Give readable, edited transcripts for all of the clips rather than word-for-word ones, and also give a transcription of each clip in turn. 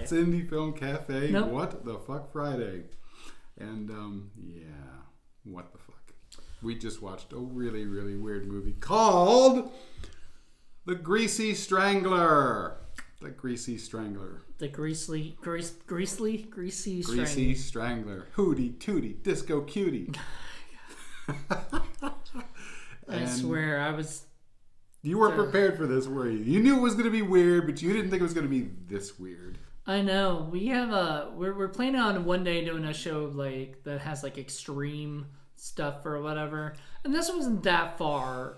It's Indie Film Cafe. Nope. What the fuck Friday? And yeah, what the fuck? We just watched a really, really weird movie called The Greasy Strangler. The Greasy Strangler. The Greasy Strangler. Hootie tootie disco cutie. I swear I was. You weren't prepared for this, were you? You knew it was going to be weird, but you didn't think it was going to be this weird. I know. We have we're planning on one day doing a show like that has like extreme stuff or whatever. And this wasn't that far,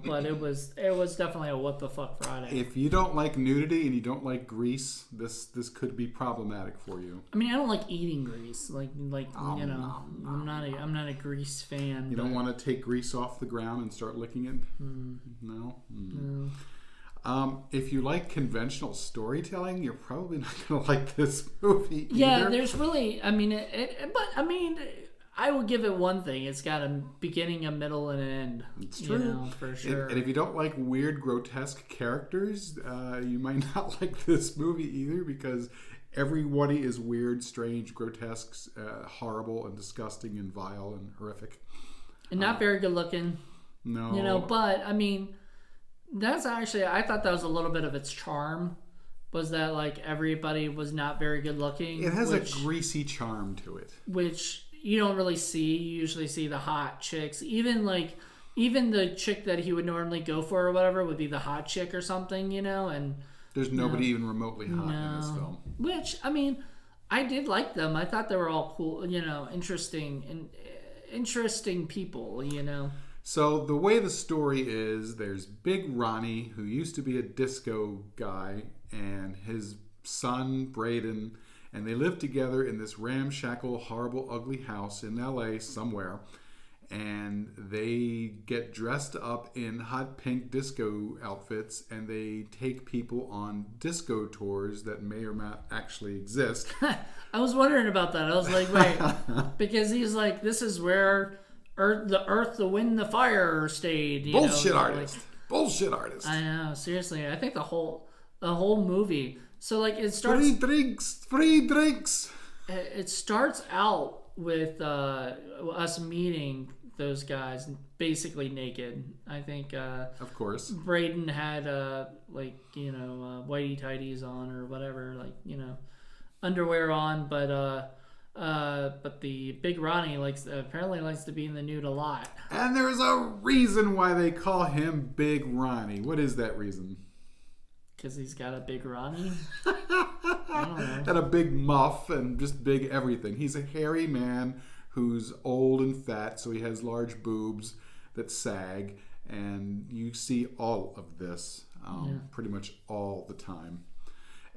but it was definitely a what the fuck Friday. If you don't like nudity and you don't like grease, this could be problematic for you. I mean, I don't like eating grease. I'm not a grease fan. You don't want to take grease off the ground and start licking it? No. If you like conventional storytelling, you're probably not going to like this movie either. Yeah, there's really, I will give it one thing. It's got a beginning, a middle, and an end. It's true. For sure. And if you don't like weird, grotesque characters, you might not like this movie either, because everybody is weird, strange, grotesque, horrible, and disgusting, and vile, and horrific. And not very good looking. No. But, that's actually, I thought that was a little bit of its charm, was that, like, everybody was not very good looking. It has a greasy charm to it. Which you don't really see. You usually see the hot chicks. Even the chick that he would normally go for or whatever would be the hot chick or something, and there's nobody even remotely hot in this film. Which, I did like them. I thought they were all cool, interesting people, So the way the story is, there's Big Ronnie, who used to be a disco guy, and his son, Braden, and they live together in this ramshackle, horrible, ugly house in LA somewhere. And they get dressed up in hot pink disco outfits, and they take people on disco tours that may or not actually exist. I was wondering about that. I was like, wait, because he's like, this is where the earth, the wind, the fire stayed. Bullshit artist. Bullshit artist. I know, seriously. I think the whole movie. So like it starts. Free drinks. It starts out with us meeting those guys basically naked. I think. Of course. Braden had whitey tighties on or whatever, underwear on, but the Big Ronnie apparently likes to be in the nude a lot. And there's a reason why they call him Big Ronnie. What is that reason? Because he's got a big Ronnie? I don't know. And a big muff and just big everything. He's a hairy man who's old and fat, so he has large boobs that sag. And you see all of this pretty much all the time.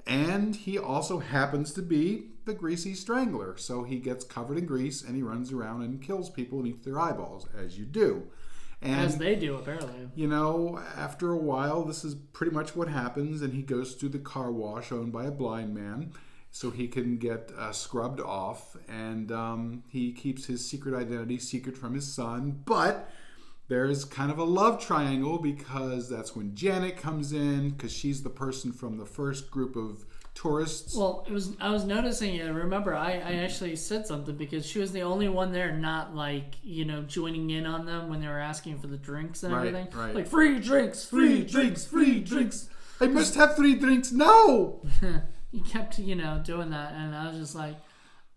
And he also happens to be the Greasy Strangler. So he gets covered in grease and he runs around and kills people and eats their eyeballs, as you do. And, as they do, apparently. After a while, this is pretty much what happens. And he goes to the car wash owned by a blind man so he can get scrubbed off. And he keeps his secret identity secret from his son. But there's kind of a love triangle, because that's when Janet comes in, because she's the person from the first group of tourists. Well, I was noticing it. Remember, I actually said something, because she was the only one there not joining in on them when they were asking for the drinks and everything. Right. Like, free drinks, free drinks, free drinks. I must have 3 drinks. No! He kept, doing that, and I was just like,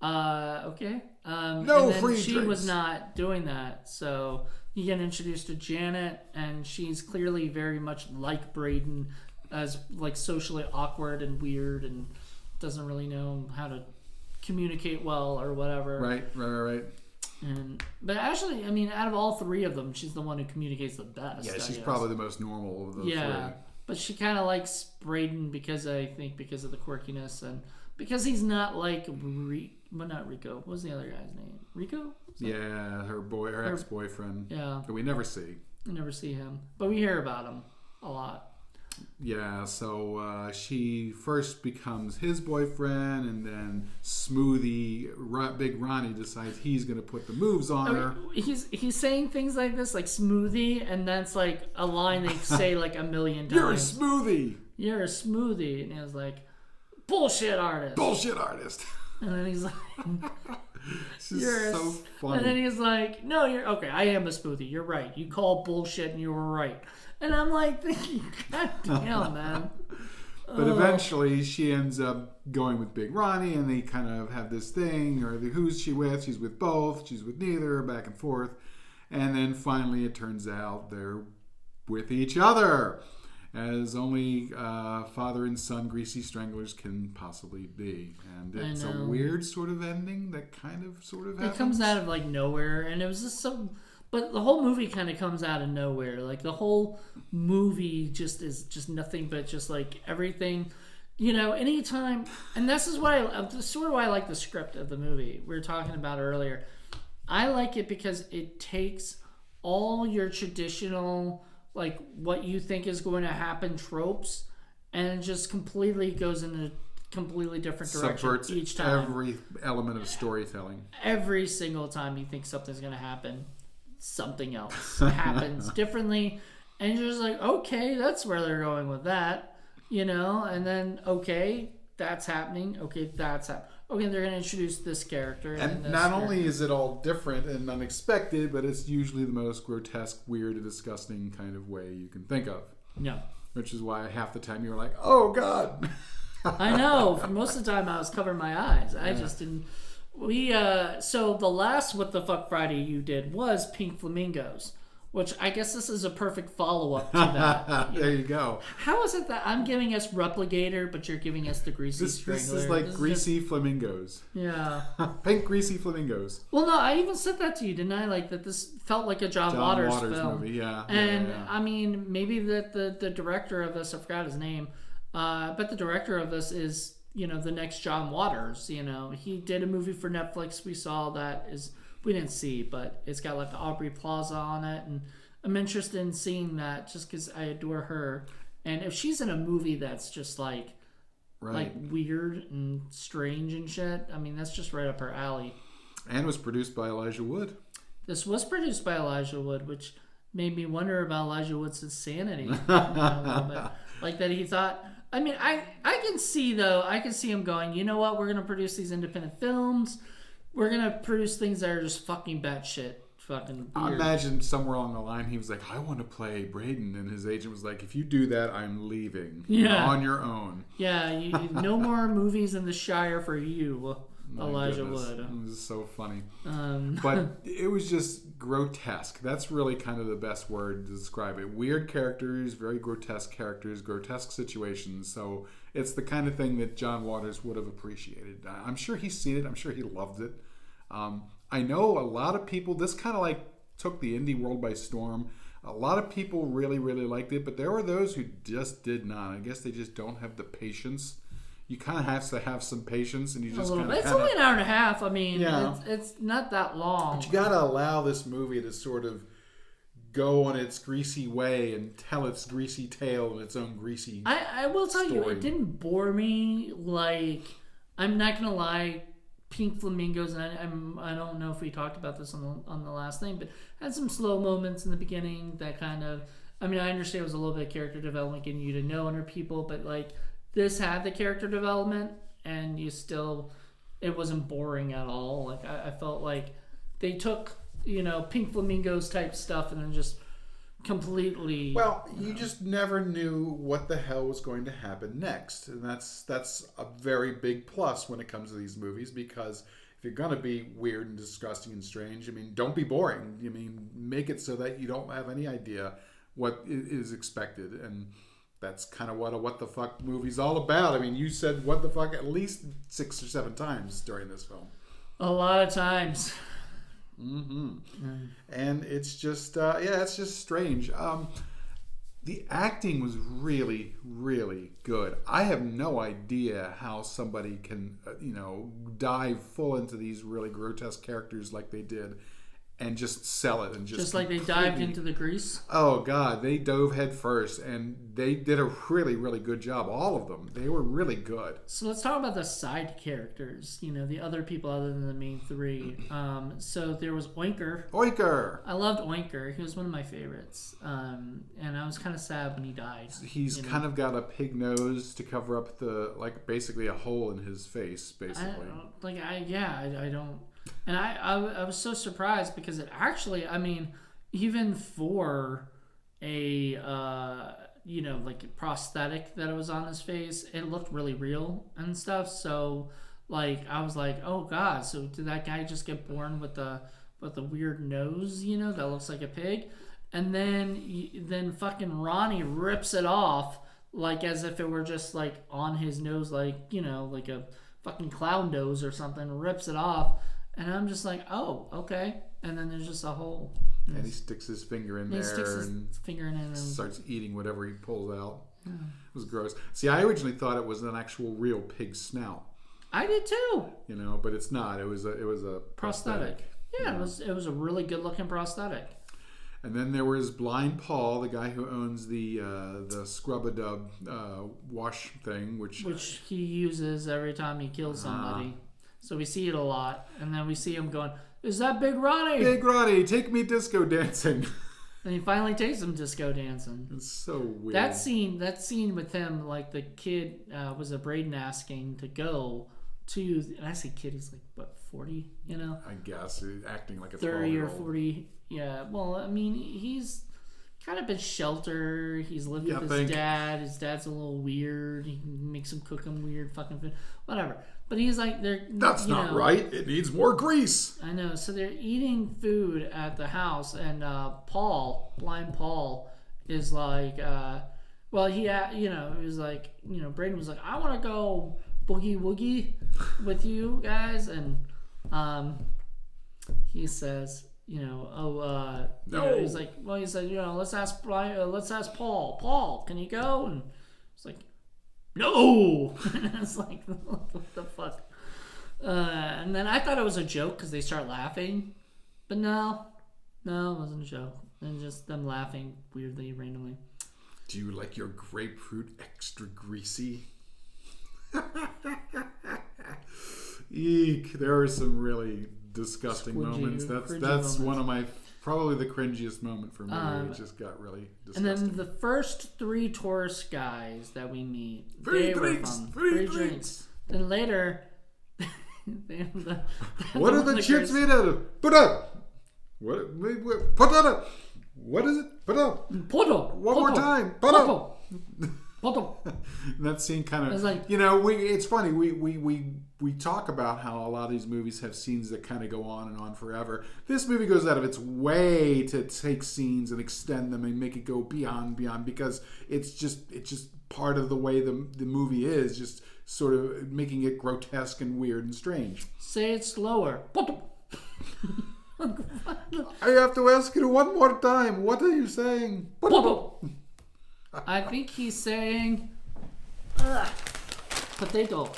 okay. No, and then free she drinks. was not doing that, so you get introduced to Janet, and she's clearly very much like Braden, as socially awkward and weird, and doesn't really know how to communicate well or whatever. Right. But actually, out of all 3 of them, she's the one who communicates the best. Yeah, she's probably the most normal of those 3. But she kind of likes Braden because of the quirkiness, and because he's not like not Rico. What was the other guy's name? Rico? Yeah, her ex-boyfriend. Yeah. That we never see. We never see him, but we hear about him a lot. Yeah, so she first becomes his boyfriend, and then Smoothie, Big Ronnie, decides he's going to put the moves on her. He's saying things like this, like smoothie, and that's like a line they say like a million times. You're a smoothie! You're a smoothie. And he was like, bullshit artist. Bullshit artist. And then he's like, This is so funny. And then he's like, no, you're okay. I am a smoothie. You're right. You call bullshit and you were right. And I'm like, God damn, man. But eventually she ends up going with Big Ronnie, and they kind of have this thing, or who's she with? She's with both. She's with neither, back and forth. And then finally it turns out they're with each other, as only father and son Greasy Stranglers can possibly be. And it's a weird sort of ending that kind of sort of happens. It comes out of like nowhere, and it was just some... But the whole movie kind of comes out of nowhere. Like, the whole movie just is just nothing but just, like, everything. You know, anytime... And this is why sort of why I like the script of the movie we were talking about earlier. I like it because it takes all your traditional, like, what you think is going to happen tropes, and just completely goes in a completely different direction Subverts each time. Every element of storytelling. Every single time you think something's going to happen, something else happens differently, and you're just like, okay, that's where they're going with that, you know. And then, okay, that's happening. Okay, that's happening. Okay, they're going to introduce this character. And not only is it all different and unexpected, but it's usually the most grotesque, weird, and disgusting kind of way you can think of. Yeah. Which is why half the time you're like, oh God. I know. For most of the time I was covering my eyes. I just didn't... So the last What the Fuck Friday you did was Pink Flamingos, which I guess this is a perfect follow-up to that. There you go. How is it that I'm giving us Replicator, but you're giving us the Greasy Strangler? This is like Greasy Flamingos. Yeah. Pink Greasy Flamingos. Well, no, I even said that to you, didn't I? Like, that this felt like a John Waters film. Movie, yeah. And, yeah. I mean, maybe that the director of this, I forgot his name, but the director of this is... you know, the next John Waters. You know, he did a movie for Netflix. We saw that we didn't see, but it's got like Aubrey Plaza on it, and I'm interested in seeing that just because I adore her. And if she's in a movie that's just like weird and strange and shit, I mean, that's just right up her alley. And was produced by Elijah Wood. This was produced by Elijah Wood, which made me wonder about Elijah Wood's insanity a little bit. Like that he thought. I mean, I can see him going, you know what, we're going to produce these independent films. We're going to produce things that are just fucking batshit. Fucking weird. I imagine somewhere along the line he was like, I want to play Braden. And his agent was like, if you do that, I'm leaving. Yeah. You're on your own. Yeah, no more movies in the Shire for you, Elijah Wood. It was so funny. But it was just grotesque. That's really kind of the best word to describe it. Weird characters, very grotesque situations. So it's the kind of thing that John Waters would have appreciated. I'm sure he's seen it. I'm sure he loved it. I know a lot of people, this kind of like took the indie world by storm. A lot of people really, really liked it, but there were those who just did not. I guess they just don't have the patience. You kind of have to have some patience, and you just kind of... It's only an hour and a half. I mean, yeah. It's not that long. But you got to allow this movie to sort of go on its greasy way and tell its greasy tale in its own greasy I will tell story. You, it didn't bore me. Like, I'm not going to lie, Pink Flamingos, and I don't know if we talked about this on the last thing, but had some slow moments in the beginning that kind of... I mean, I understand it was a little bit of character development, getting you to know other people, but like... This had the character development, and it wasn't boring at all. Like I felt like they took, you know, Pink Flamingos type stuff and then just completely... Well, you just never knew what the hell was going to happen next. And that's a very big plus when it comes to these movies, because if you're going to be weird and disgusting and strange, I mean, don't be boring. I mean, make it so that you don't have any idea what is expected. And that's kind of what a What the Fuck movie's all about. I mean, you said What the Fuck at least 6 or 7 times during this film. A lot of times. Mm-hmm. And it's just, it's just strange. The acting was really, really good. I have no idea how somebody can, dive full into these really grotesque characters like they did and just sell it and just like they dived into the grease. Oh God, they dove head first, and they did a really, really good job. All of them, they were really good. So let's talk about the side characters. The other people other than the main three. So there was Oinker. Oinker. I loved Oinker. He was one of my favorites. And I was kind of sad when he died. He's kind of got a pig nose to cover up basically a hole in his face, basically. I don't. And I was so surprised because it actually, even for a prosthetic that was on his face, it looked really real and stuff. So I was like, oh God, so did that guy just get born with a weird nose, that looks like a pig? And then fucking Ronnie rips it off as if it were just on his nose, like a fucking clown nose or something, rips it off. And I'm just like, oh, okay. And then there's just a hole. And he sticks his finger in there and starts eating whatever he pulls out. Yeah. It was gross. See, I originally thought it was an actual real pig snout. I did too. But it's not. It was a prosthetic. Yeah, it was a really good looking prosthetic. And then there was Blind Paul, the guy who owns the Scrub-a-Dub wash thing, which he uses every time he kills somebody. So we see it a lot, and then we see him going, "Is that Big Ronnie? Big Ronnie, take me disco dancing." And he finally takes him disco dancing. It's so weird. That scene with him, the kid was a Braden asking to go to, and I say kid, he's 40, I guess acting like a 30 or 40. Yeah. Well, he's kind of been sheltered. He's lived with his dad. His dad's a little weird. He makes him cook him weird fucking food, whatever. But he's that's not right. It needs more grease. I know. So they're eating food at the house, and Blind Paul is he was Braden was like, I want to go boogie woogie with you guys, and he says, no. He said, let's ask Paul. Paul, can you go? And it's like, no. And it's like, what the fuck? And then I thought it was a joke because they start laughing, but no, it wasn't a joke. And just them laughing weirdly, randomly. Do you like your grapefruit extra greasy? Eek! There are some really disgusting moments. That's one of my probably the cringiest moment for me. It just got really disgusting. And then the first 3 tourist guys that we meet, free drinks. Then later, what are the chips made out of? Put up. What? Put up. What is it? Put up. Porto. One more time. Put up. Porto. That scene kind of, it's funny. We talk about how a lot of these movies have scenes that kind of go on and on forever. This movie goes out of its way to take scenes and extend them and make it go beyond because it's just part of the way the movie is, just sort of making it grotesque and weird and strange. Say it slower. Porto. I have to ask you one more time. What are you saying? Porto. I think he's saying potato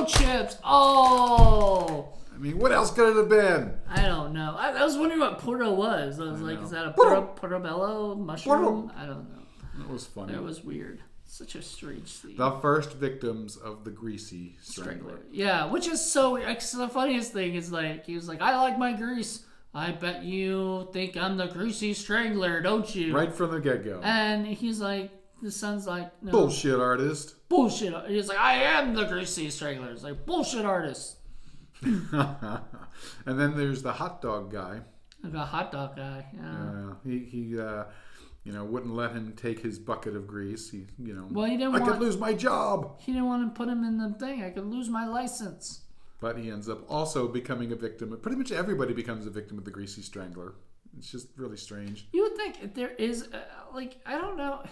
chips. Oh, I mean, what else could it have been? I don't know. I was wondering what Porto was. I was is that a portobello mushroom? I don't know. That was funny. It was weird. Such a strange scene. The first victims of the Greasy Strangler. Yeah, which is so. The funniest thing is he was like, I like my grease. I bet you think I'm the Greasy Strangler, don't you? Right from the get-go. And he's like, the son's like, no. Bullshit artist. Bullshit. He's like, I am the Greasy Strangler. It's like, bullshit artist. And then there's the hot dog guy. The hot dog guy, yeah. He wouldn't let him take his bucket of grease. Well, he didn't I could lose my job. He didn't want to put him in the thing. I could lose my license. But he ends up also becoming a victim. Pretty much everybody becomes a victim of the Greasy Strangler. It's just really strange. You would think there is, I don't know.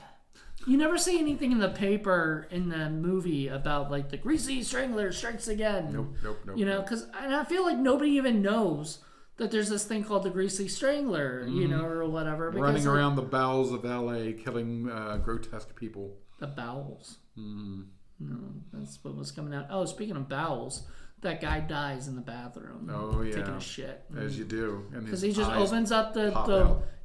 You never see anything in the paper in the movie about the Greasy Strangler strikes again. Nope. Because I feel like nobody even knows that there's this thing called the Greasy Strangler, or whatever. Because, running around the bowels of L.A. killing grotesque people. The bowels. No, that's what was coming out. Oh, speaking of bowels, that guy dies in the bathroom. Oh yeah, taking a shit. As you do, Because he just opens up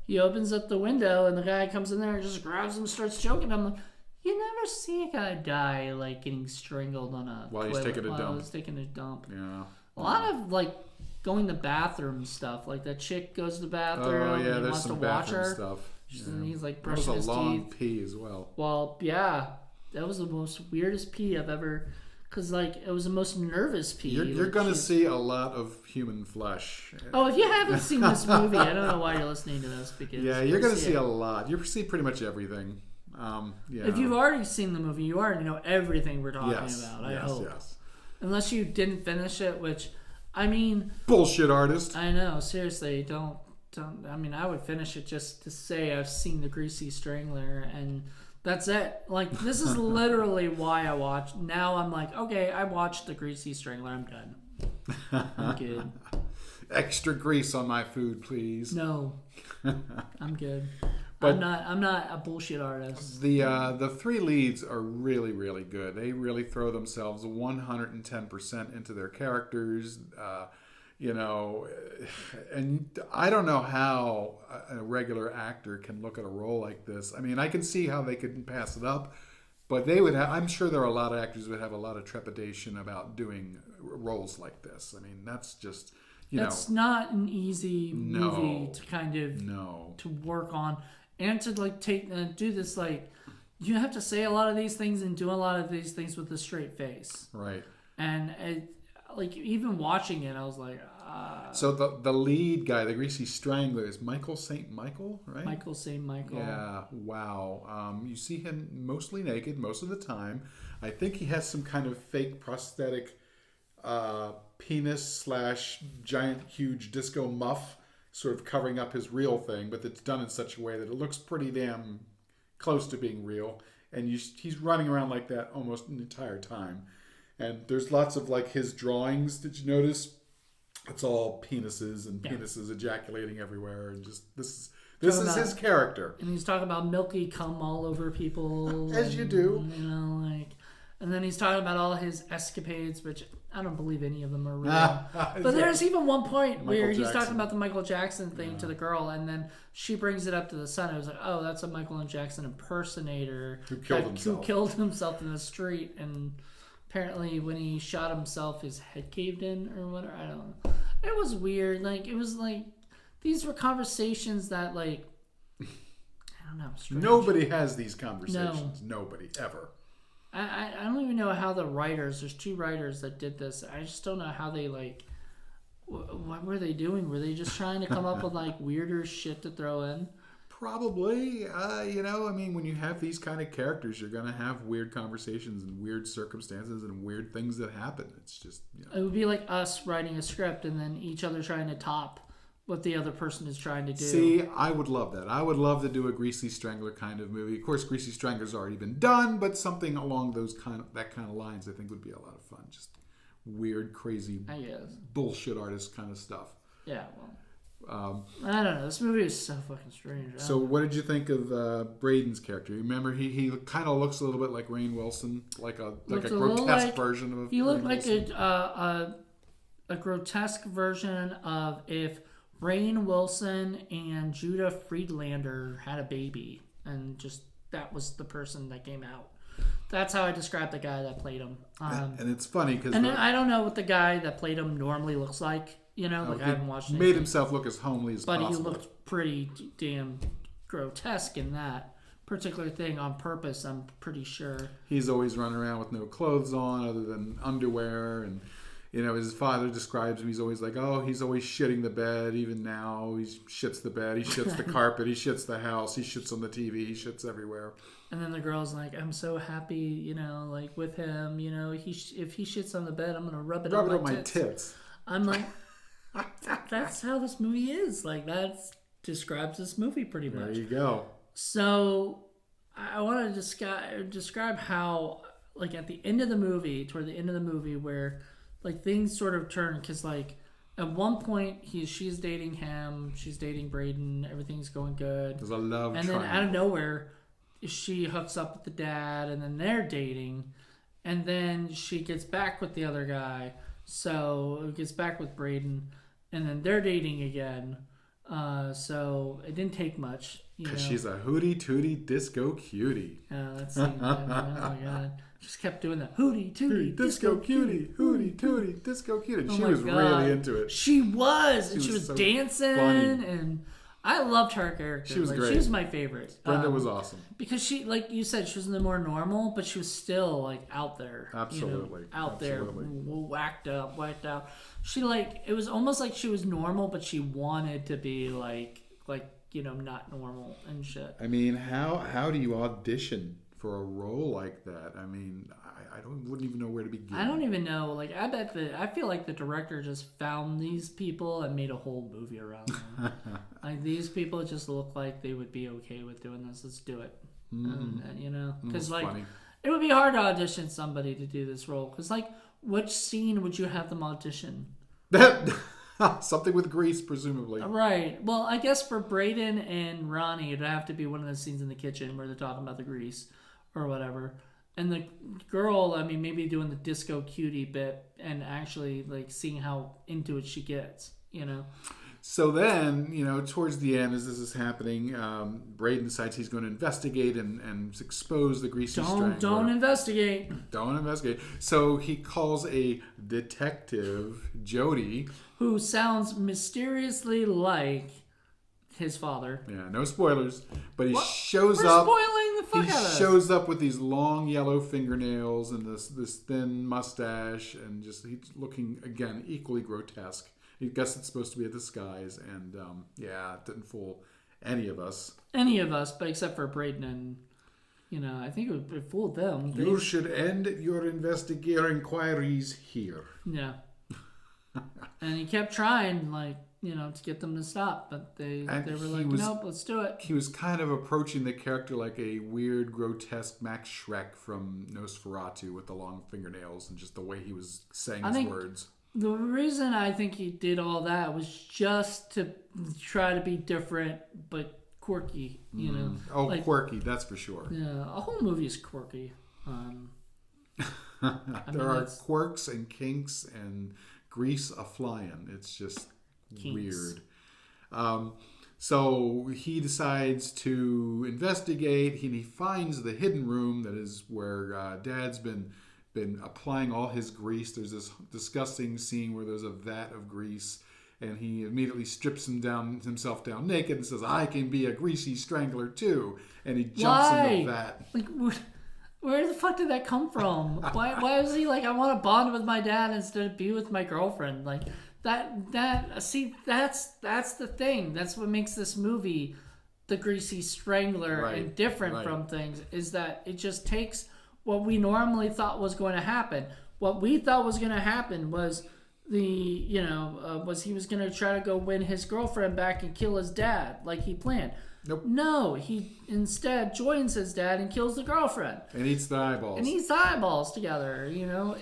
he opens up the window and the guy comes in there and just grabs him and starts choking. I'm like, you never see a guy die like getting strangled on a while he's taking a dump. Yeah, a lot of like going to bathroom stuff. Like that chick goes to the bathroom. Oh yeah, and he there's wants some to watch bathroom her. stuff. And he's like That was brushing a his long teeth. pee as well. Well, yeah, that was the most weirdest pee I've ever. Because like it was the most nervous pee. You're gonna see a lot of human flesh. Oh, if you haven't seen this movie, I don't know why you're listening to this because you're gonna see a lot. You see pretty much everything. Yeah. If you've already seen the movie, you already know everything we're talking about. I hope. Yes. Unless you didn't finish it, which, I mean, bullshit artist. I know. Seriously, don't. I mean, I would finish it just to say I've seen the Greasy Strangler, and that's it. Like, this is literally why I watched. Now I'm like, okay, I watched the Greasy Strangler. I'm done. I'm good. Extra grease on my food, please. No, I'm good. But I'm not a bullshit artist. The three leads are really, really good. They really throw themselves 110% into their characters. And I don't know how a regular actor can look at a role like this. I mean, I can see how they could pass it up, but they would have, I'm sure there are a lot of actors who would have a lot of trepidation about doing roles like this. I mean, that's just, That's not an easy movie to kind of to work on and to like do this. Like, you have to say a lot of these things and do a lot of these things with a straight face. Right. And like even watching it, I was like, So the lead guy, the Greasy Strangler, is Michael St. Michael, right? Michael St. Michael. Yeah, wow. You see him mostly naked most of the time. I think he has some kind of fake prosthetic penis / giant huge disco muff sort of covering up his real thing, but it's done in such a way that it looks pretty damn close to being real. And he's running around like that almost the entire time. And there's lots of like his drawings. Did you notice? It's all penises and penises ejaculating everywhere, and just this is his character. And he's talking about milky cum all over people, as you do. And then he's talking about all his escapades, which I don't believe any of them are real. But there's even one point where he's talking about the Michael Jackson thing to the girl, and then she brings it up to the son. It was like, oh, that's a Michael Jackson impersonator who killed himself in the street, and apparently when he shot himself, his head caved in or whatever. I don't know. It was weird. Like, it was like, these were conversations that, like, I don't know. Strange. Nobody has these conversations. No. Nobody, ever. I don't even know how there's two writers that did this. I just don't know how they, like, what were they doing? Were they just trying to come up with, like, weirder shit to throw in? Probably. I mean, when you have these kind of characters, you're going to have weird conversations and weird circumstances and weird things that happen. It's just, It would be like us writing a script and then each other trying to top what the other person is trying to do. See, I would love that. I would love to do a Greasy Strangler kind of movie. Of course, Greasy Strangler's already been done, but something along that kind of lines I think would be a lot of fun. Just weird, crazy, bullshit artist kind of stuff. Yeah, well. I don't know. This movie is so fucking strange. So what did you think of Braden's character? You remember he kind of looks a little bit like Rainn Wilson, like a grotesque version of. He looked like a grotesque version of if Rainn Wilson and Judah Friedlander had a baby, and just that was the person that came out. That's how I described the guy that played him. And it's funny because I don't know what the guy that played him normally looks like. I haven't watched it. Made himself look as homely as possible. But he looked pretty damn grotesque in that particular thing on purpose, I'm pretty sure. He's always running around with no clothes on other than underwear. And, his father describes him. He's always like, oh, he's always shitting the bed. Even now, he shits the bed. He shits the carpet. He shits the house. He shits on the TV. He shits everywhere. And then the girl's like, I'm so happy, like with him. If he shits on the bed, I'm going to rub it on my tits. I'm like... That's how this movie is. Like, that describes this movie pretty much. There you go. So, I want to describe how, like, at the end of the movie, toward the end of the movie, where, like, things sort of turn, because, like, at one point, she's dating him, she's dating Braden, everything's going good. There's a love And then out of nowhere, she hooks up with the dad, and then they're dating, and then she gets back with the other guy. So it gets back with Braden, and then they're dating again. So it didn't take much. Because she's a hootie tootie disco cutie. Let's see. Oh my god. Just kept doing that. Hootie tootie disco cutie. Hootie tootie disco cutie. Oh She my was God. really into it. She was. And she was so dancing. funny. And I loved her character. She was great. She was my favorite. Brenda was awesome. Because she, like you said, she was in the more normal, but she was still like out there. Absolutely. Out Absolutely. there. Whacked out. She it was almost like she was normal, but she wanted to be like not normal and shit. I mean, how do you audition for a role like that? I mean, I wouldn't even know where to begin. I don't even know. Like, I feel like the director just found these people and made a whole movie around them. Like, these people just look like they would be okay with doing this. Let's do it. Because funny. it would be hard to audition somebody to do this role. Because which scene would you have them audition? Something with Grease, presumably. Right. Well, I guess for Braden and Ronnie, it'd have to be one of the scenes in the kitchen where they're talking about the grease or whatever. And the girl, I mean, maybe doing the disco cutie bit and actually seeing how into it she gets, So then, towards the end, as this is happening, Braden decides he's going to investigate and expose the Greasy Strangler. Don't investigate. Don't investigate. So he calls a detective, Jody, who sounds mysteriously like his father. Yeah, no spoilers, but he We're spoiling the fuck out of He shows up with these long yellow fingernails and this thin mustache, and just he's looking again equally grotesque. I guess it's supposed to be a disguise, and it didn't fool any of us. But except for Braden and, I think it fooled them. You should end your investigative inquiries here. Yeah. And he kept trying, to get them to stop, but they were like, nope, let's do it. He was kind of approaching the character like a weird, grotesque Max Schreck from Nosferatu with the long fingernails and just the way he was saying his words. The reason I think he did all that was just to try to be different, but quirky, quirky, that's for sure. Yeah, a whole movie is quirky. There are quirks and kinks and grease a-flying. It's just weird. So he decides to investigate, and he finds the hidden room that is where Dad's been applying all his grease. There's this disgusting scene where there's a vat of grease, and he immediately strips himself down naked and says, "I can be a greasy strangler too." And he jumps in the vat. Where the fuck did that come from? Why was he like, I want to bond with my dad instead of be with my girlfriend? Like that's the thing. That's what makes this movie the Greasy Strangler and different from things, is that it just takes what we normally thought was going to happen. What we thought was going to happen was was he was going to try to go win his girlfriend back and kill his dad like he planned. Nope. No, he instead joins his dad and kills the girlfriend. And eats the eyeballs. Together,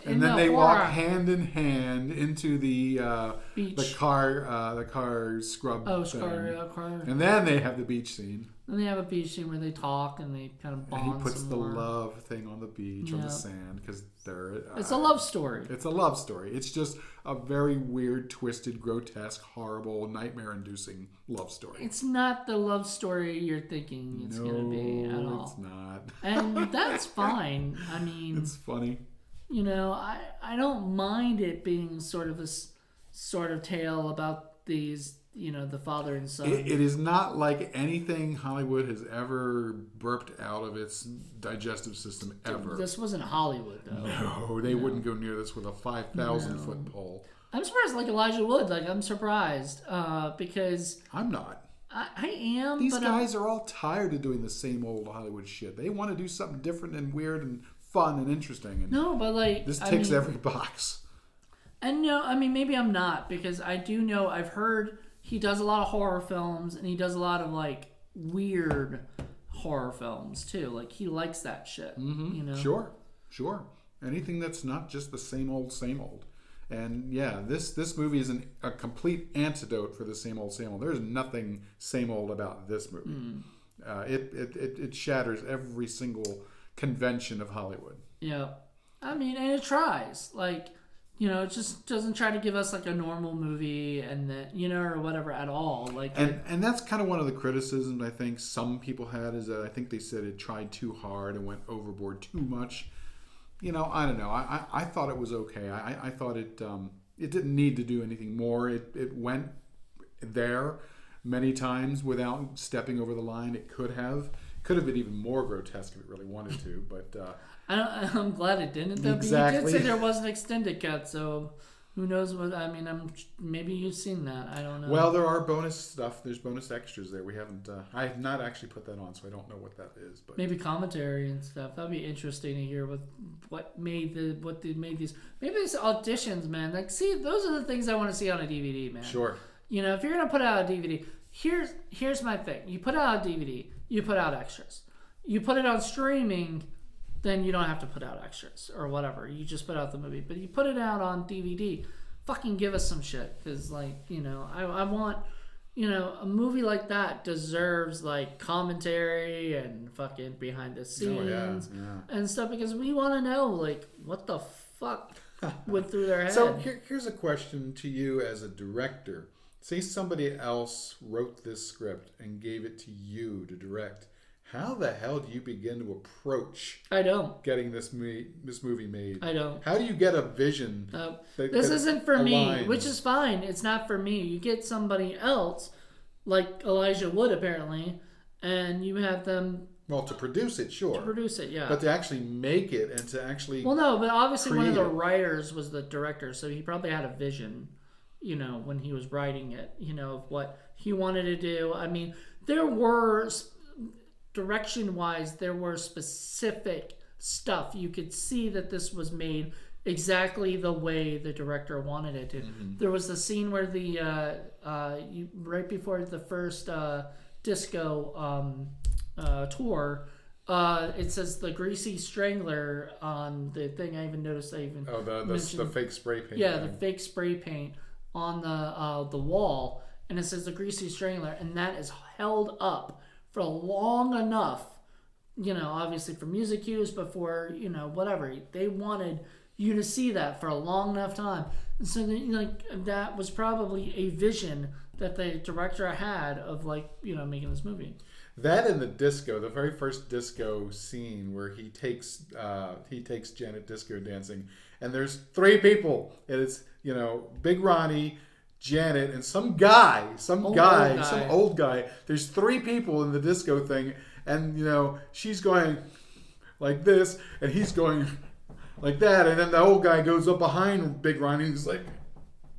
And then they walk hand in hand into the beach. the car scrub thing. Car. And then they have the beach scene. And they have a beach scene where they talk and they kind of bond. And he puts the more. love thing on the beach, on the sand, because they're... it's a love story. It's a love story. It's just a very weird, twisted, grotesque, horrible, nightmare-inducing love story. It's not the love story you're thinking it's going to be at all. It's not. And that's fine. I mean... It's funny. I don't mind it being sort of a sort of tale about these... the father and son. It is not like anything Hollywood has ever burped out of its digestive system ever. This wasn't Hollywood, though. No, they wouldn't go near this with a 5,000-foot pole. I'm surprised, like Elijah Wood. I'm surprised because I'm not. I am. These guys are all tired of doing the same old Hollywood shit. They want to do something different and weird and fun and interesting. And no, but this ticks every box. And maybe I'm not, because I do know, I've heard he does a lot of horror films and he does a lot of weird horror films too. Like, he likes that shit. Mm-hmm. Sure. Anything that's not just the same old. And yeah, this movie is a complete antidote for the same old. There's nothing same old about this movie. It shatters every single convention of Hollywood. Yeah. And it tries. it just doesn't try to give us like a normal movie and that, or whatever at all. Like, and that's kind of one of the criticisms I think some people had, is that I think they said it tried too hard and went overboard too much. I don't know. I thought it was okay. I thought it didn't need to do anything more. It went there many times without stepping over the line. It could have been even more grotesque if it really wanted to, but I'm glad it didn't. Though. Exactly. But you did say there was an extended cut, so who knows what? I mean, maybe you've seen that. I don't know. Well, there are bonus stuff. There's bonus extras there. We haven't. I have not actually put that on, so I don't know what that is. But maybe commentary and stuff. That'd be interesting to hear what made these. Maybe these auditions, man. Like, see, those are the things I want to see on a DVD, man. Sure. If you're gonna put out a DVD, here's my thing. You put out a DVD, you put out extras. You put it on streaming, then you don't have to put out extras or whatever. You just put out the movie. But you put it out on DVD, fucking give us some shit. Because, I want, a movie like that deserves, like, commentary and fucking behind the scenes and stuff. Because we want to know, like, what the fuck went through their head. So here's a question to you as a director. Say somebody else wrote this script and gave it to you to direct. How the hell do you begin to approach getting this movie made? I don't. How do you get a vision? This isn't for me, which is fine. It's not for me. You get somebody else, like Elijah Wood apparently, and you have them... Well, to produce it, sure. To produce it, yeah. But to actually make it and to actually... Well, no, but obviously one of the writers was the director, so he probably had a vision, when he was writing it, of what he wanted to do. I mean, there were... Direction-wise, there were specific stuff. You could see that this was made exactly the way the director wanted it to. Mm-hmm. There was the scene where right before the first disco tour, it says the Greasy Strangler on the thing. I even noticed. The fake spray paint. Yeah, the fake spray paint on the wall, and it says the Greasy Strangler, and that is held up for long enough, obviously for music cues, but for, whatever. They wanted you to see that for a long enough time. And so, that was probably a vision that the director had of, making this movie. That and the disco, the very first disco scene where he takes Janet disco dancing, and there's 3 people, and it's, Big Ronnie, Janet, and some old guy. There's 3 people in the disco thing, and she's going like this, and he's going like that, and then the old guy goes up behind Big Ronnie, and he's like,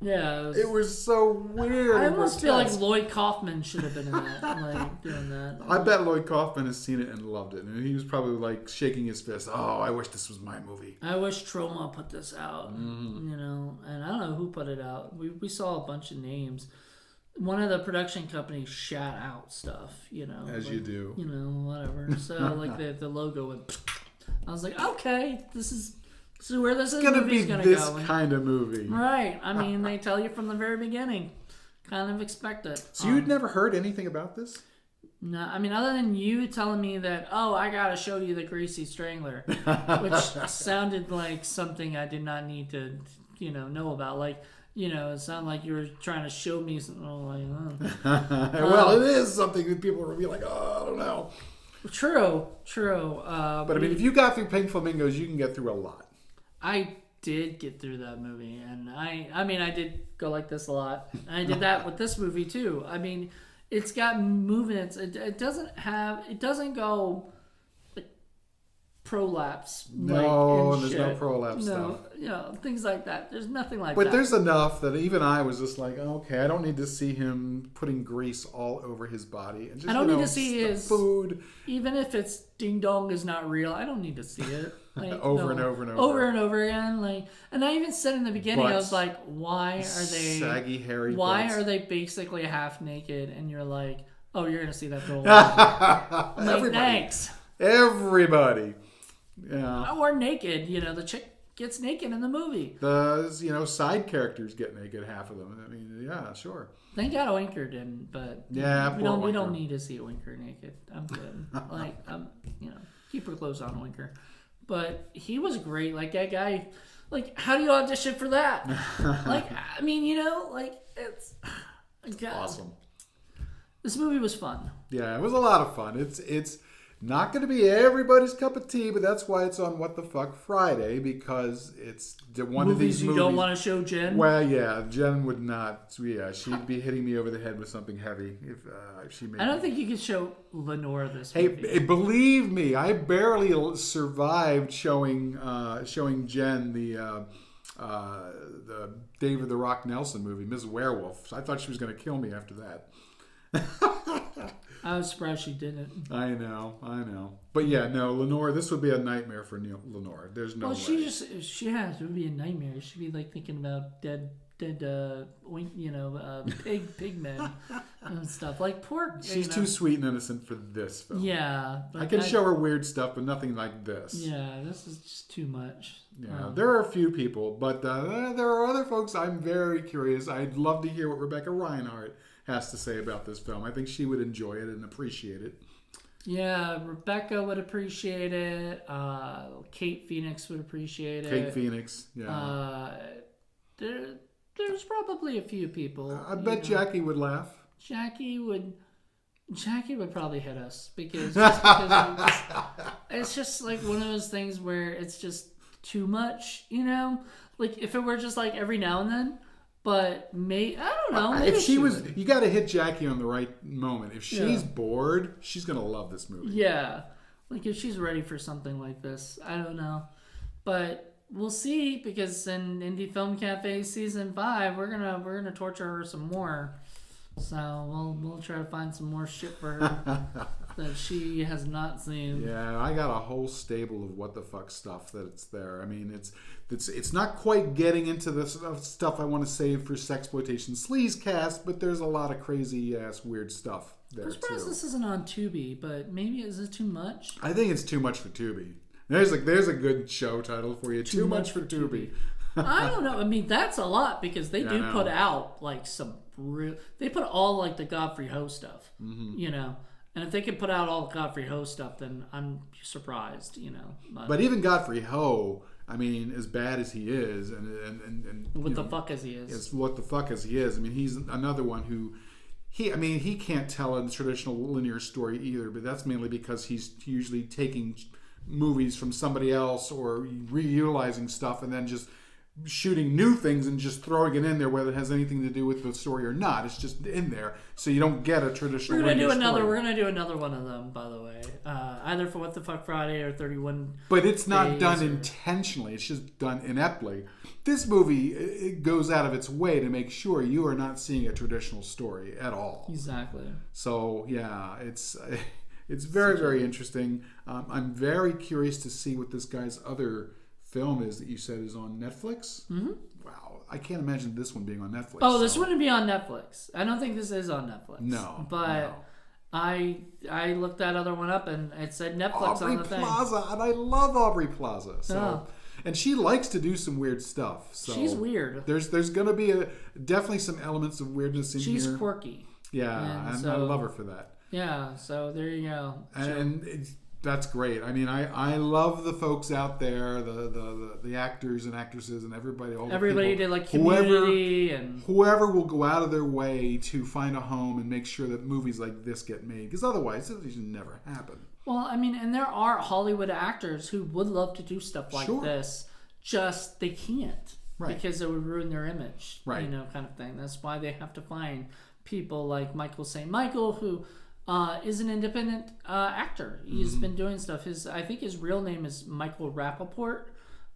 yeah, it was so weird. I almost feel like Lloyd Kaufman should have been in that, doing that. I bet Lloyd Kaufman has seen it and loved it, and he was probably shaking his fist. Oh, I wish this was my movie. I wish Troma put this out, and I don't know who put it out. We saw a bunch of names. One of the production companies shout out stuff, as you do, whatever. So the logo went. I was like, okay, this is where this is going to be this kind of movie. Right. I mean, they tell you from the very beginning. Kind of expect it. So you'd never heard anything about this? No. I mean, other than you telling me that, I got to show you the Greasy Strangler, which sounded like something I did not need to, know about. It sounded like you were trying to show me something. Well, it is something that people will be like, I don't know. True. But I mean, if you got through Pink Flamingos, you can get through a lot. I did get through that movie, and I did go like this a lot. And I did that with this movie too. I mean, it's got movements. It doesn't go like prolapse. No, there's no prolapse stuff. Things like that. There's nothing like that. But there's enough that even I was just like, okay, I don't need to see him putting grease all over his body. And just, I don't need to see his food. Even if it's ding dong is not real, I don't need to see it. Over and over again. And I even said in the beginning, I was like, why are they saggy, hairy? Why are they basically half naked? And you're like, oh, you're gonna see that for a while. I'm like, thanks. Everybody. Yeah. Or naked. The chick gets naked in the movie. The side characters get naked, half of them. I mean, yeah, sure. Thank God Winker didn't, but yeah, we don't need to see a Winker naked. I'm good. Keep her clothes on, Winker. But he was great. Like that guy, Like, how do you audition for that? Like, I mean, like, it's... God. Awesome. This movie was fun. Yeah, it was a lot of fun. It's not going to be everybody's cup of tea, but that's why it's on What the Fuck Friday, because it's one of these movies you don't want to show Jen. Well, yeah, Jen would not. Yeah, she'd be hitting me over the head with something heavy if she made. I don't think you could show Lenore this Hey, movie. believe me, I barely survived showing Jen the David the Rock Nelson movie, Ms. Werewolf. I thought she was going to kill me after that. I was surprised she didn't. I know. But yeah, no, Lenore, this would be a nightmare for Lenore. There's no way. It would be a nightmare. She'd be like thinking about dead pig men and stuff. Like poor. She's too sweet and innocent for this film. Yeah. I can show her weird stuff, but nothing like this. Yeah, this is just too much. Yeah, there are a few people, but there are other folks I'm very curious. I'd love to hear what Rebecca Reinhardt has to say about this film. I think she would enjoy it and appreciate it. Yeah, Rebecca would appreciate it. Kate Phoenix would appreciate it. Kate Phoenix, yeah. There's probably a few people. I bet Jackie would laugh. Jackie would probably hit us because it's just like one of those things where it's just too much, Like if it were just like every now and then. But I don't know. Maybe if she was, you got to hit Jackie on the right moment. If she's bored, she's gonna love this movie. Yeah, like if she's ready for something like this, I don't know, but we'll see because in Indie Film Cafe season 5, we're gonna torture her some more. So we'll try to find some more shit for her that she has not seen. Yeah, I got a whole stable of what the fuck stuff that's there. I mean, it's not quite getting into the stuff I want to save for Sexploitation Sleazecast, but there's a lot of crazy ass weird stuff there I'm surprised this isn't on Tubi, but maybe is it too much? I think it's too much for Tubi. There's a good show title for you. Too much for Tubi. I don't know. I mean, that's a lot because they do put out like some they put all like the Godfrey Ho stuff, And if they can put out all the Godfrey Ho stuff, then I'm surprised, But even Godfrey Ho, I mean, as bad as he is, and what the fuck as he is, it's what the fuck as he is. I mean, he's another one who. He can't tell a traditional linear story either, but that's mainly because he's usually taking movies from somebody else or reutilizing stuff and then just shooting new things and just throwing it in there, whether it has anything to do with the story or not. It's just in there, so you don't get a traditional. We're gonna do another one of them, by the way, either for What the Fuck Friday or 31. But it's not done intentionally; it's just done ineptly. This movie, it goes out of its way to make sure you are not seeing a traditional story at all. Exactly. So yeah, it's very, very interesting. I'm very curious to see what this guy's other film is that you said is on Netflix. Mm-hmm. Wow, I can't imagine this one being on Netflix. Oh, this wouldn't be on Netflix. I don't think this is on Netflix. No, but I looked that other one up and it said Netflix on the thing. Aubrey Plaza, and I love Aubrey Plaza. So, and she likes to do some weird stuff. So she's weird. There's going to be definitely some elements of weirdness in here. She's quirky. Yeah, and I love her for that. Yeah, so there you go. And that's great. I mean, I love the folks out there, the actors and actresses and everybody. Everybody did like Community whoever will go out of their way to find a home and make sure that movies like this get made, because otherwise it should never happen. Well, I mean, and there are Hollywood actors who would love to do stuff like this, just they can't because it would ruin their image, kind of thing. That's why they have to find people like Michael St. Michael, who is an independent actor. He's been doing stuff. I think his real name is Michael Rappaport,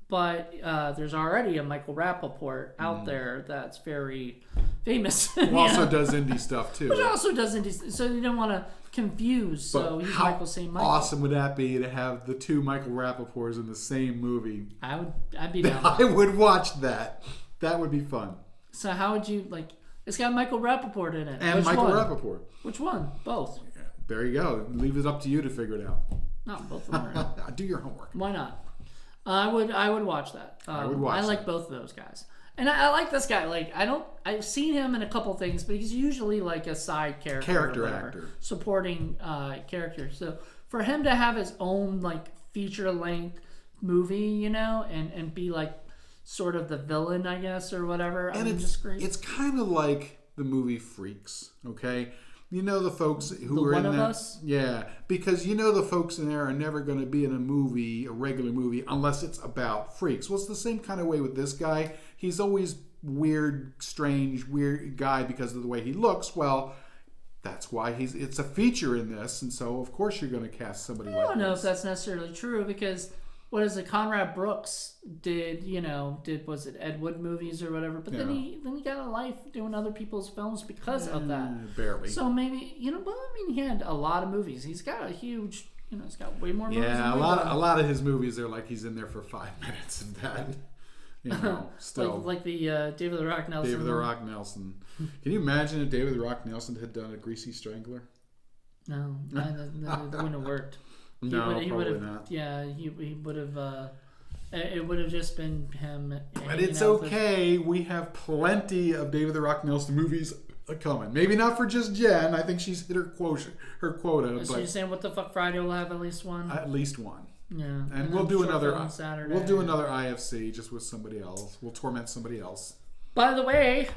but there's already a Michael Rappaport out there that's very famous. Who also does indie stuff too. Which also does indie, so you don't want to confuse. So he's Michael St. Michael. How awesome would that be to have the two Michael Rappaports in the same movie? I'd be down. I would watch that. That would be fun. So how would you like? It's got Michael Rappaport in it. And Which Michael one? Rappaport. Which one? Both. Yeah, there you go. Leave it up to you to figure it out. No, both of them are in. Do your homework. Why not? I would watch that. I would watch. I like both of those guys, and I like this guy. Like I've seen him in a couple things, but he's usually like a side character actor, supporting character. So for him to have his own like feature length movie, and be like sort of the villain, I guess, or whatever. And it's kind of like the movie Freaks, okay? You know the folks who are in One of that, Us? yeah, because you know the folks in there are never going to be in a regular movie, unless it's about freaks. Well, it's the same kind of way with this guy. He's always weird, strange, weird guy because of the way he looks. Well, that's why it's a feature in this, and so of course you're going to cast somebody like this. I don't know if that's necessarily true because what is it? Conrad Brooks did was it Ed Wood movies or whatever? But then he got a life doing other people's films because of that. Barely. So maybe he had a lot of movies. He's got a huge, he's got way more movies. Yeah, a lot of his movies are like he's in there for 5 minutes and that. Still like the David the Rock Nelson. David the Rock Nelson. Can you imagine if David the Rock Nelson had done a Greasy Strangler? No, that wouldn't have worked. Probably not. Yeah, he would have. It would have just been him. But it's okay. We have plenty of David the Rock Nelson movies coming. Maybe not for just Jen. I think she's hit her quota. So you're saying What the Fuck Friday will have at least one? At least one. Yeah. And we'll do another on Saturday. We'll do another IFC just with somebody else. We'll torment somebody else. By the way,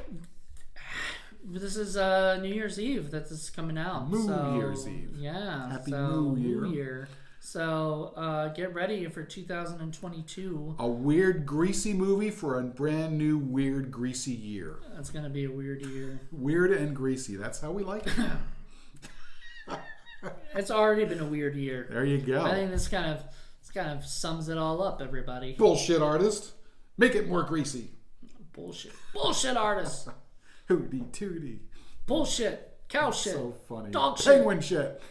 this is New Year's Eve that this is coming out. New Year's Eve. Yeah. Happy New Year. So get ready for 2022. A weird, greasy movie for a brand new, weird, greasy year. That's going to be a weird year. Weird and greasy. That's how we like it. It's already been a weird year. There you go. I think this kind of sums it all up, everybody. Bullshit artist. Make it more greasy. Bullshit artist. Hootie tootie. Bullshit. Cow shit. So funny. Dog shit. Penguin shit.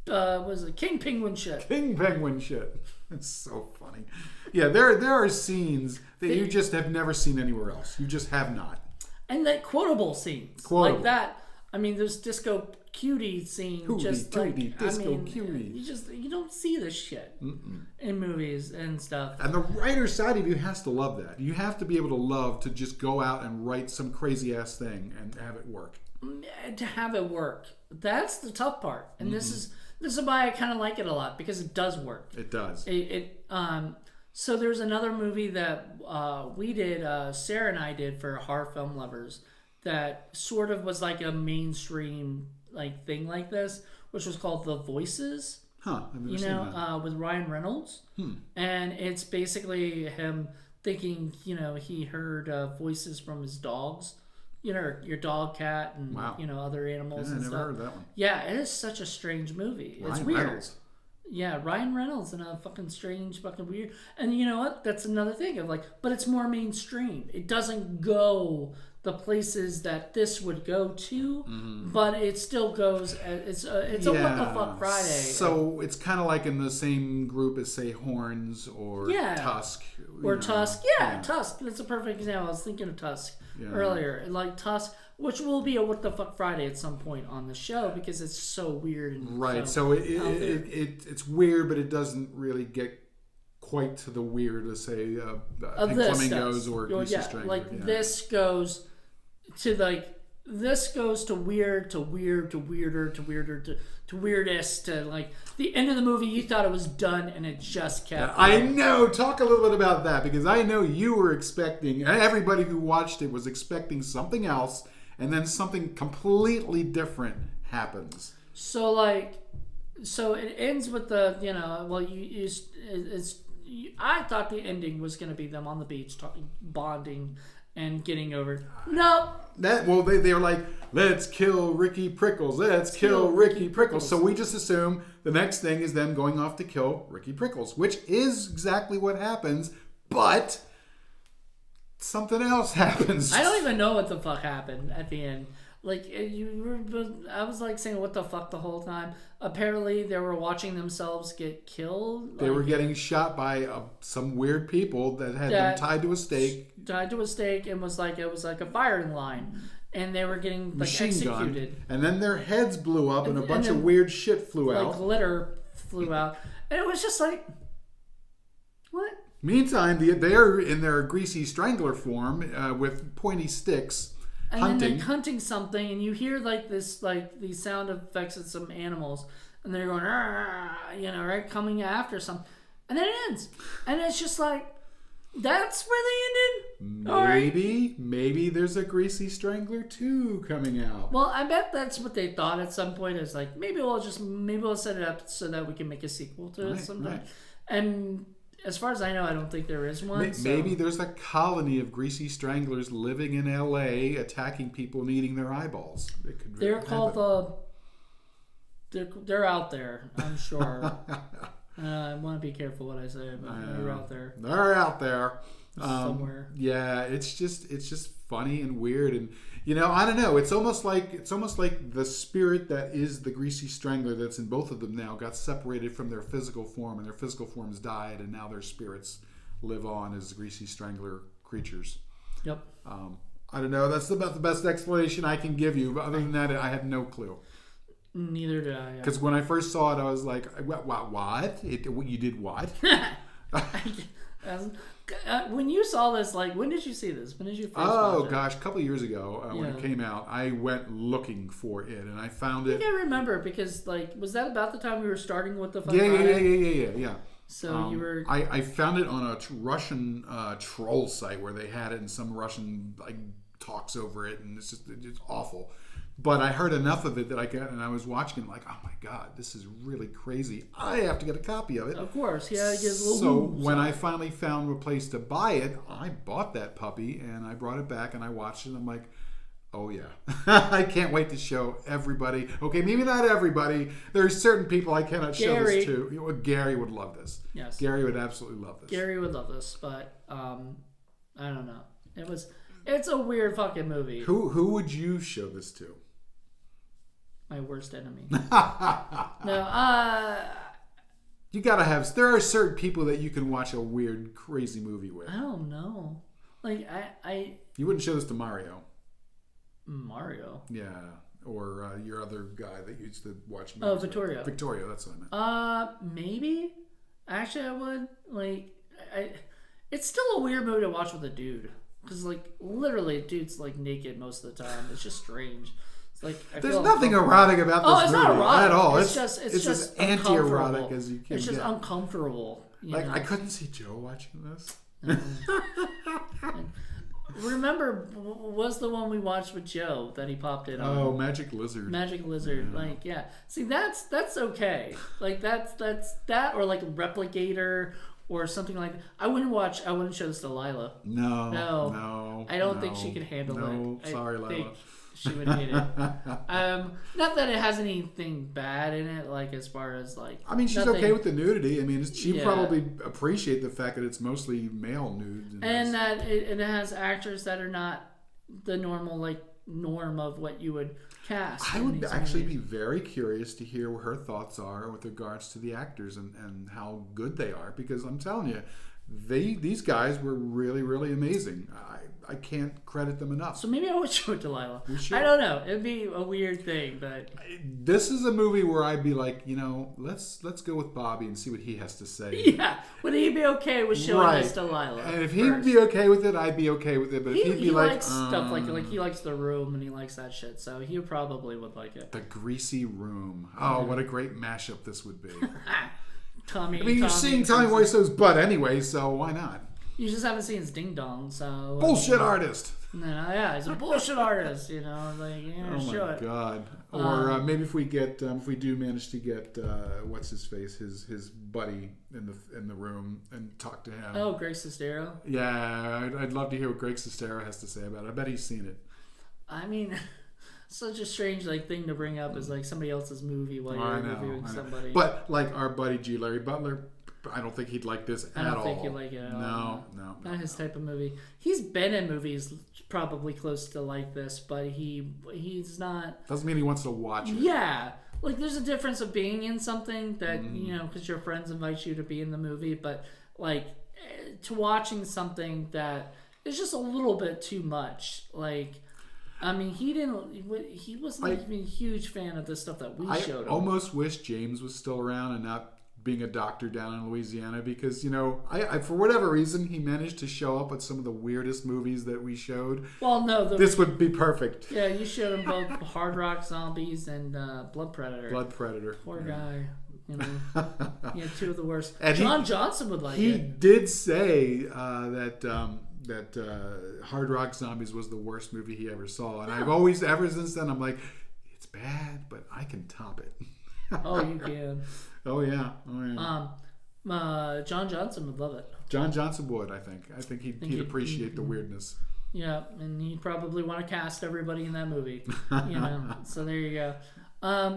Was it King Penguin shit? King Penguin shit. It's so funny. Yeah, there are scenes that you just have never seen anywhere else. You just have not. And like quotable scenes. Like that. I mean, there's disco cutie scene. Hootie disco cutie. You don't see this shit in movies and stuff. And the writer side of you has to love that. You have to be able to love to just go out and write some crazy ass thing and have it work. To have it work. That's the tough part. And this is why I kind of like it a lot because it does work. It does. So there's another movie that we did, Sarah and I did for Horror Film Lovers that sort of was like a mainstream like thing like this, which was called The Voices. Huh. I've never seen that. With Ryan Reynolds. And it's basically him thinking, he heard voices from his dogs. Your dog, cat, and other animals and I never stuff. heard that one. Yeah, it is such a strange movie. It's Ryan weird. Reynolds. Yeah, Ryan Reynolds and a fucking strange, fucking weird. And you know what? That's another thing of but it's more mainstream. It doesn't go the places that this would go to, but it still goes. It's a What the Fuck Friday. So it's kind of like in the same group as say Horns or Tusk. Or Tusk. Yeah, Tusk. That's a perfect example. I was thinking of Tusk earlier. Like Tusk, which will be a What the Fuck Friday at some point on the show because it's so weird. And so it's weird, but it doesn't really get quite to the weird, let's say, Pink Flamingos or Greasy Strangler. This goes to this goes to weird to weird to weirder to weirder to weirdest to the end of the movie. You thought it was done and it just kept. I know. Talk a little bit about that because I know you were expecting. Everybody who watched it was expecting something else, and then something completely different happens. So it ends with the I thought the ending was going to be them on the beach talking, bonding, and getting over. No. They were like, let's kill Ricky Prickles. Let's kill Ricky Prickles. So we just assume the next thing is them going off to kill Ricky Prickles, which is exactly what happens, but something else happens. I don't even know what the fuck happened at the end. I was saying what the fuck the whole time. Apparently they were watching themselves get killed. They were getting shot by some weird people that had them tied to a stake. And was it was like a firing line. And they were getting executed. And then their heads blew up and a bunch of weird shit flew out. Glitter flew out. And it was just what? Meantime, they're in their Greasy Strangler form with pointy sticks. And then they're hunting something, and you hear these sound effects of some animals, and they're going, right, coming after something, and then it ends, and it's just That's where they ended? Maybe there's a Greasy Strangler 2 coming out. Well, I bet that's what they thought at some point. Is like maybe we'll set it up so that we can make a sequel to it sometime. Right. And as far as I know, I don't think there is one. Maybe there's a colony of Greasy Stranglers living in L.A. attacking people and eating their eyeballs. They're called They're out there, I'm sure. I want to be careful what I say, but they're out there. They're out there somewhere. Yeah, it's just funny and weird, and I don't know. It's almost like the spirit that is the Greasy Strangler that's in both of them now got separated from their physical form, and their physical forms died, and now their spirits live on as Greasy Strangler creatures. Yep. I don't know. That's about the best explanation I can give you. But other than that, I have no clue. Neither did I. Because when I first saw it, I was like, "What? You did what?" When you saw this, when did you see this? When did you first watch it? Oh gosh, a couple of years ago when it came out, I went looking for it and I found it. I think I remember because was that about the time we were starting with the Fun Friday? Yeah. So you were. I found it on a Russian troll site where they had it, and some Russian talks over it, and it's awful. But I heard enough of it that I was watching it like, oh my God, this is really crazy. I have to get a copy of it. Of course, yeah. It gets a little. So when I finally found a place to buy it, I bought that puppy and I brought it back and I watched it. And I'm like, oh yeah, I can't wait to show everybody. Okay, maybe not everybody. There's certain people I cannot show this to. Gary would love this. Yes, Gary would absolutely love this. Gary would love this, but I don't know. It's a weird fucking movie. Who would you show this to? My worst enemy. No, you gotta have. There are certain people that you can watch a weird, crazy movie with. I don't know. You wouldn't show this to Mario. Mario. Yeah, or your other guy that used to watch movies. Oh, Victoria. Victoria, that's what I meant. Maybe. Actually, I would. It's still a weird movie to watch with a dude, because literally, dude's naked most of the time. It's just strange. There's nothing erotic about this movie not erotic at all. It's just as anti-erotic as you can It's just get. Uncomfortable. I couldn't see Joe watching this. Remember, was the one we watched with Joe that he popped in on? Oh, Magic Lizard. Magic Lizard. Yeah. See, that's okay. That's that, or Replicator. Or something like that. I wouldn't show this to Lila. No. I don't think she could handle it. No, sorry, Lila. She would hate it. Not that it has anything bad in it, as far as I mean, she's okay with the nudity. I mean, she probably appreciate the fact that it's mostly male nude. And that it has actors that are not the normal norm of what you would cast. I would actually be very curious to hear what her thoughts are with regards to the actors and how good they are, because I'm telling you, these guys were really, really amazing. I can't credit them enough. So maybe I would show it to Lila. I don't know. It'd be a weird thing, but this is a movie where I'd be like, let's go with Bobby and see what he has to say. Yeah, would he be okay with showing this to Lila? And if he'd be okay with it, I'd be okay with it. But if he'd be likes stuff like he likes The Room and he likes that shit, so he probably would like it. The Greasy Room. Oh, what a great mashup this would be. Tommy. You're seeing Tommy Wiseau's butt anyway, so why not? You just haven't seen his ding dong, so bullshit artist. No, yeah, he's a bullshit artist. Oh my God! Or maybe if we do manage to get what's his face, his buddy in the room and talk to him. Oh, Greg Sestero. Yeah, I'd love to hear what Greg Sestero has to say about it. I bet he's seen it. I mean, such a strange thing to bring up is somebody else's movie while you're reviewing somebody. But our buddy G. Larry Butler, I don't think he'd like this at all. I don't think he'd like it at all. No. Not his type of movie. He's been in movies probably close to like this, but he's not. Doesn't mean he wants to watch it. Yeah. There's a difference of being in something that, because your friends invite you to be in the movie, but to watching something that is just a little bit too much. I mean, he wasn't even a huge fan of the stuff that we showed him. I almost wish James was still around and not being a doctor down in Louisiana, because I for whatever reason he managed to show up at some of the weirdest movies that we showed. Well, no, this would be perfect. Yeah, you showed him both Hard Rock Zombies and Blood Predator. Blood Predator. Poor guy. You know, he had two of the worst. And John Johnson would like he it. did say that Hard Rock Zombies was the worst movie he ever saw, and I've always, ever since then, I'm like, it's bad, but I can top it. Oh, you can. Oh yeah. John Johnson would love it. John Johnson would, I think. I think he'd appreciate the weirdness. Yeah, and he'd probably want to cast everybody in that movie. You know, so there you go.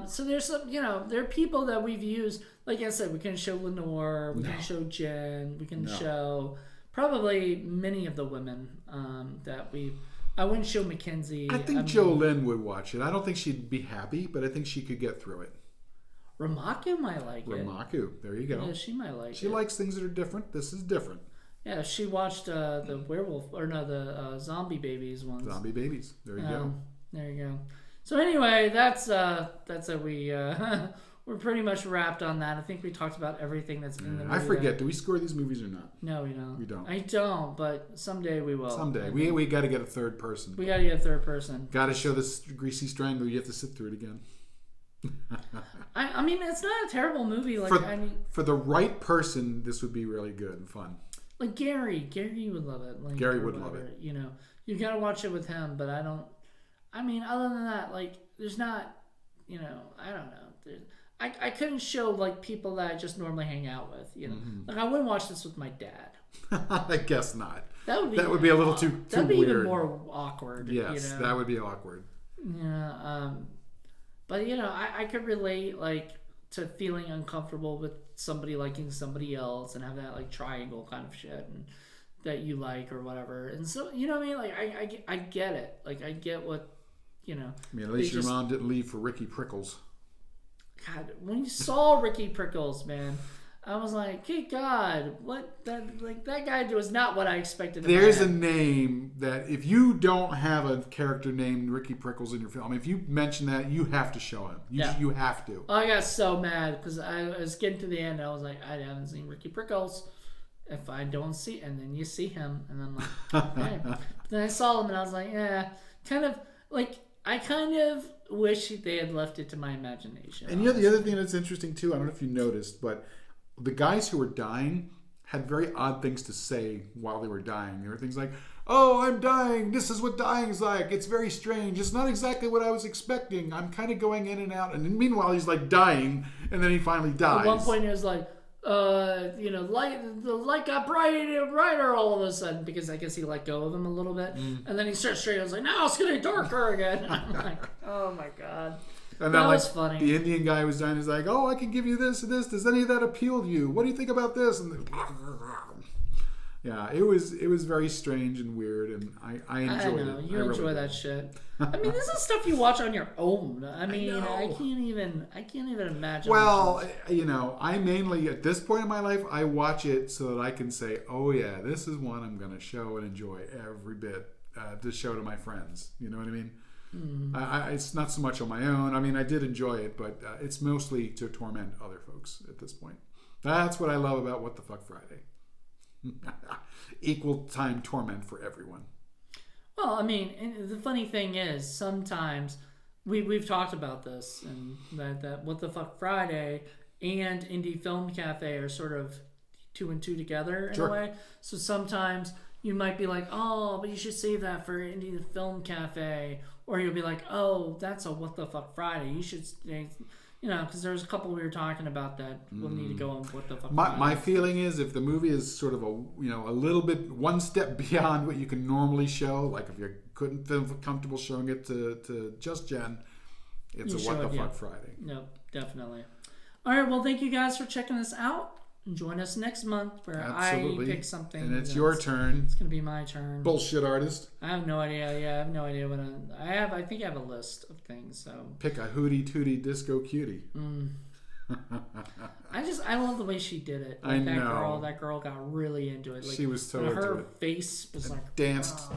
So there's some, you know, there are people that we've used. Like I said, we can show Lenore, we can show Jen, we can show probably many of the women that we. I wouldn't show Mackenzie. I think Jolene would watch it. I don't think she'd be happy, but I think she could get through it. Ramaku might like it. Ramaku, there you go. Yeah, she might like it. She likes things that are different. This is different. Yeah, she watched the werewolf, or no, the zombie babies ones. Zombie babies. There you go. There you go. So anyway, that's a we we're pretty much wrapped on that. I think we talked about everything that's in the movie. I forget. Do we score these movies or not? No, we don't. We don't. I don't, but someday we will. Someday. We got to get a third person. We got to get a third person. Got to show this Greasy Strangler. You have to sit through it again. I mean, it's not a terrible movie. Like, for the right person, this would be really good and fun. Like Gary would love it. Like, Gary would love it. You know, you gotta watch it with him. But I don't. I mean, other than that, like, there's not. You know, I don't know. I couldn't show like people that I just normally hang out with. You know, like I wouldn't watch this with my dad. I guess not. That would be a little too weird. That'd be even more awkward. Yes, you know? that would be awkward. Yeah. But you know, I could relate like to feeling uncomfortable with somebody liking somebody else and have that like triangle kind of shit and that you like or whatever. And so, you know what I mean? Like I get it. Like I get what, you know. I mean, at least your mom didn't leave for Ricky Prickles. God, when you saw Ricky Prickles, man, I was like, "Good God, what that guy was not what I expected." There's a name that if you don't have a character named Ricky Prickles in your film, if you mention that, you have to show him. You have to. I got so mad because I was getting to the end. I was like, I haven't seen Ricky Prickles. If I don't see, and then you see him, and I'm like, okay. But then I saw him, and I was like, yeah, kind of like I kind of wish they had left it to my imagination. And you know the other thing that's interesting too. I don't know if you noticed, but the guys who were dying had very odd things to say while they were dying. There were things like, "Oh, I'm dying. This is what dying's like. It's very strange. It's not exactly what I was expecting. I'm kind of going in and out." And then meanwhile, he's like dying, and then he finally dies. At one point, he was like, you know, the light got brighter all of a sudden because I guess he let go of him a little bit. And then he starts straight. I was like, "No, it's getting darker again." I'm like, "Oh my God." And then, that was funny. The Indian guy who was dying is like, "Oh, I can give you this and this. Does any of that appeal to you? What do you think about this?" And yeah, it was very strange and weird, and I enjoyed it. You enjoy that shit. I mean, this is stuff you watch on your own. I mean, I can't even imagine. Well, you know, I mainly at this point in my life, I watch it so that I can say, "Oh yeah, this is one I'm going to show and enjoy every bit to show to my friends." You know what I mean? It's not so much on my own. I mean, I did enjoy it, but it's mostly to torment other folks at this point. That's what I love about What the Fuck Friday. Equal time torment for everyone. Well, I mean, and the funny thing is, sometimes we've talked about this, and that What the Fuck Friday and Indie Film Cafe are sort of 2 and 2 together in a way. So sometimes you might be like, "Oh, but you should save that for Indie Film Cafe," or you'll be like, "Oh, that's a What the Fuck Friday. You should." You know, because there's a couple we were talking about that we'll need to go on What the Fuck. My feeling is if the movie is sort of a little bit one step beyond what you can normally show, like if you couldn't feel comfortable showing it to just Jen, it's a What the Fuck Friday. No, definitely. All right, well, thank you guys for checking this out. Join us next month where I pick something. And it's your turn. It's going to be my turn. Bullshit artist. I have no idea. Yeah, I have no idea what I have. I think I have a list of things. So pick a hootie tootie disco cutie. I love the way she did it. Like, I know. That girl got really into it. Like, she was so into her it. face was like danced,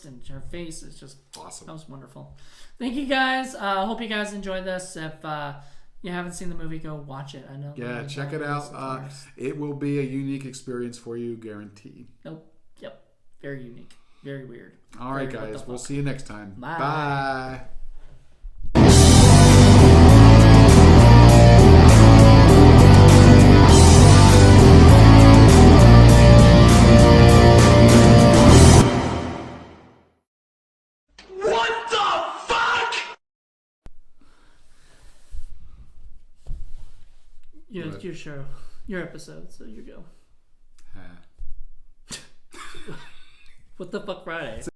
and her face is just awesome. That was wonderful. Thank you guys. Hope you guys enjoyed this. If you haven't seen the movie, go watch it. I know. Yeah, check it out. It will be a unique experience for you, guaranteed. Nope. Yep. Very unique. Very weird. All right, guys. We'll see you next time. Bye. Bye. Your show, your episode. So you go. Ha. What the fuck, Friday?